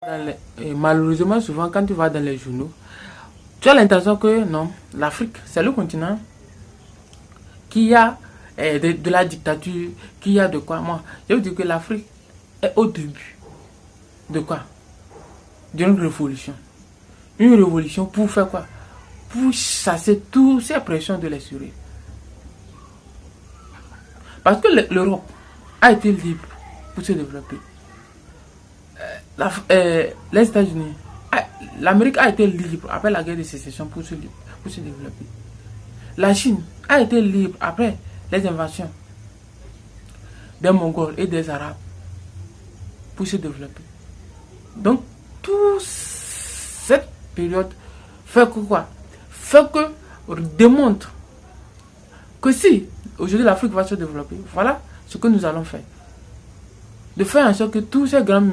Malheureusement, souvent, quand tu vas dans les journaux, tu as l'impression que non, l'Afrique, c'est le continent qui a de la dictature, qui a de quoi. Moi, je veux dire que l'Afrique est au début de quoi? D'une révolution. Une révolution pour faire quoi? Pour chasser toutes ces pressions de l'extérieur. Parce que l'Europe a été libre pour se développer. Les États-Unis, l'Amérique a été libre après la guerre de sécession pour se développer. La Chine a été libre après les invasions des Mongols et des Arabes pour se développer. Donc, toute cette période fait que quoi? Fait que démontre que si aujourd'hui l'Afrique va se développer, voilà ce que nous allons faire. De faire en sorte que toutes ces grandes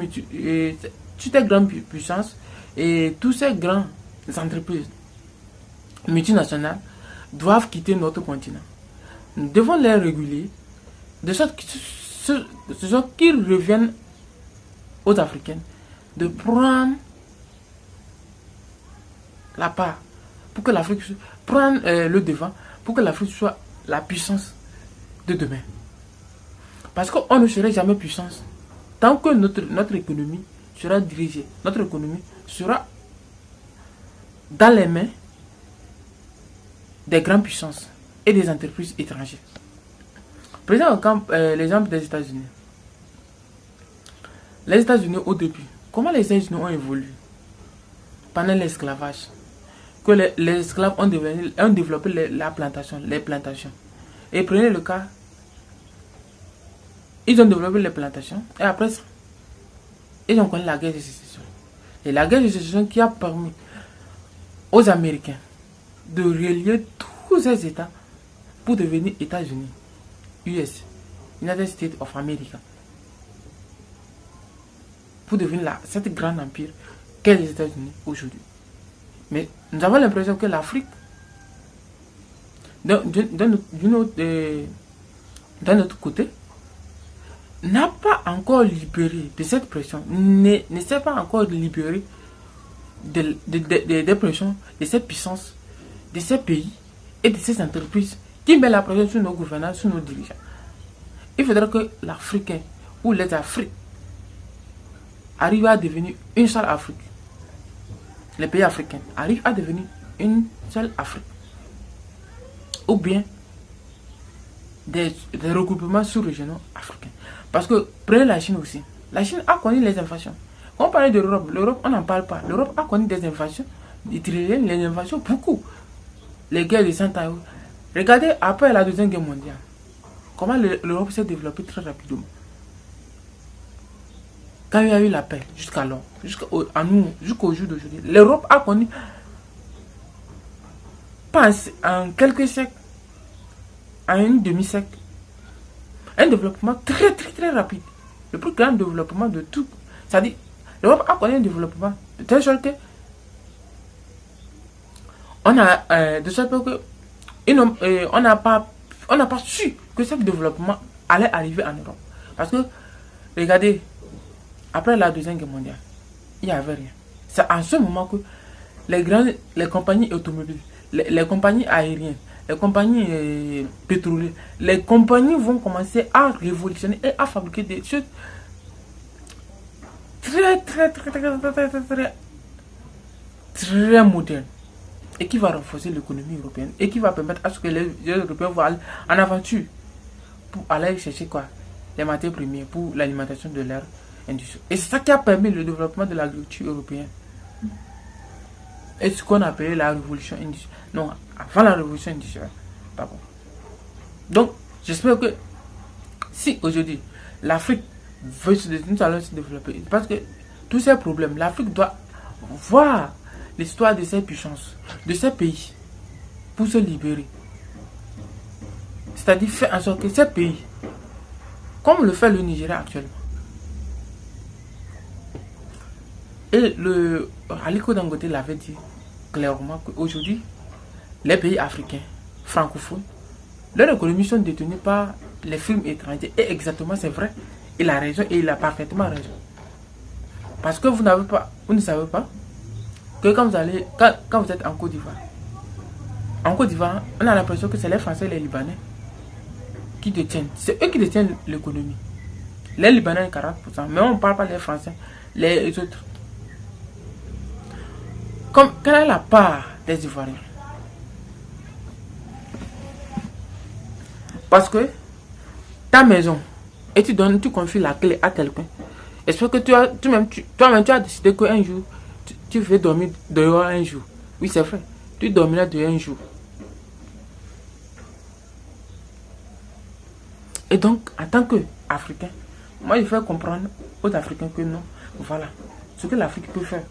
puissances et toutes ces grandes entreprises multinationales doivent quitter notre continent. Nous devons les réguler de sorte qu'ils reviennent aux Africains de prendre la part pour que l'Afrique prenne le devant, pour que l'Afrique soit la puissance de demain. Parce qu'on ne serait jamais puissance tant que notre économie sera dirigée, notre économie sera dans les mains des grandes puissances et des entreprises étrangères. Prenons l'exemple des États-Unis. Les États-Unis au début, comment les États-Unis ont évolué pendant l'esclavage? Que les esclaves ont développé les plantations. Et prenez le cas, ils ont développé les plantations et après ça, ils ont connu la guerre de sécession. Et la guerre de sécession qui a permis aux Américains de relier tous ces États pour devenir États-Unis, US, United States of America, pour devenir cette grande empire qu'est les États-Unis aujourd'hui. Mais nous avons l'impression que l'Afrique, d'un autre côté, n'a pas encore libéré de cette pression, ne s'est pas encore libéré des pressions de ces puissances, de ces pays et de ces entreprises qui mettent la pression sur nos gouvernants, sur nos dirigeants. Il faudra que l'Africain ou les Afriques arrivent à devenir une seule Afrique. Les pays africains arrivent à devenir une seule Afrique. Ou bien des regroupements sous-régionaux africains. Parce que prenez la Chine aussi. La Chine a connu les invasions. Quand on parlait de l'Europe, l'Europe on n'en parle pas. L'Europe a connu des invasions, les invasions beaucoup. Les guerres de 100 ans. Regardez après la Deuxième Guerre mondiale. Comment l'Europe s'est développée très rapidement. Quand il y a eu la paix, jusqu'alors, jusqu'au jour d'aujourd'hui, l'Europe a connu, pas en quelques siècles, en une demi-siècle, un développement très très très rapide. Le plus grand développement de tout. C'est-à-dire, l'Europe a connu un développement de telle sorte que on n'a pas su que ce développement allait arriver en Europe. Parce que, regardez, après la Deuxième Guerre mondiale, il n'y avait rien. C'est en ce moment que les compagnies automobiles, les compagnies aériennes, les compagnies pétrolières, les compagnies vont commencer à révolutionner et à fabriquer des choses très modernes et qui va renforcer l'économie européenne et qui va permettre à ce que les Européens vont aller en aventure pour aller chercher quoi? Les matières premières pour l'alimentation de leur industrie. Et c'est ça qui a permis le développement de l'agriculture européenne. Et ce qu'on appelait la révolution industrielle. Non, avant la révolution industrielle. Pardon. Donc, j'espère que si aujourd'hui l'Afrique veut se développer, parce que tous ces problèmes, l'Afrique doit voir l'histoire de ces puissances, de ces pays, pour se libérer. C'est-à-dire faire en sorte que ces pays, comme le fait le Nigeria actuellement, et Aliko Dangote l'avait dit clairement qu'aujourd'hui, les pays africains, francophones, leurs économies sont détenues par les firmes étrangères. Et exactement, c'est vrai. Il a raison et il a parfaitement raison. Parce que vous ne savez pas que quand vous êtes en Côte d'Ivoire, on a l'impression que c'est les Français et les Libanais qui détiennent. C'est eux qui détiennent l'économie. Les Libanais 40%, mais on ne parle pas des Français, les autres. Quelle est la part des Ivoiriens? Parce que ta maison, et tu confies la clé à quelqu'un. J'espère que toi-même, tu as décidé qu'un jour, tu veux dormir dehors un jour. Oui, c'est vrai. Tu dormiras dehors un jour. Et donc, en tant qu'Africain, moi, je fais comprendre aux Africains que non. Voilà. Ce que l'Afrique peut faire,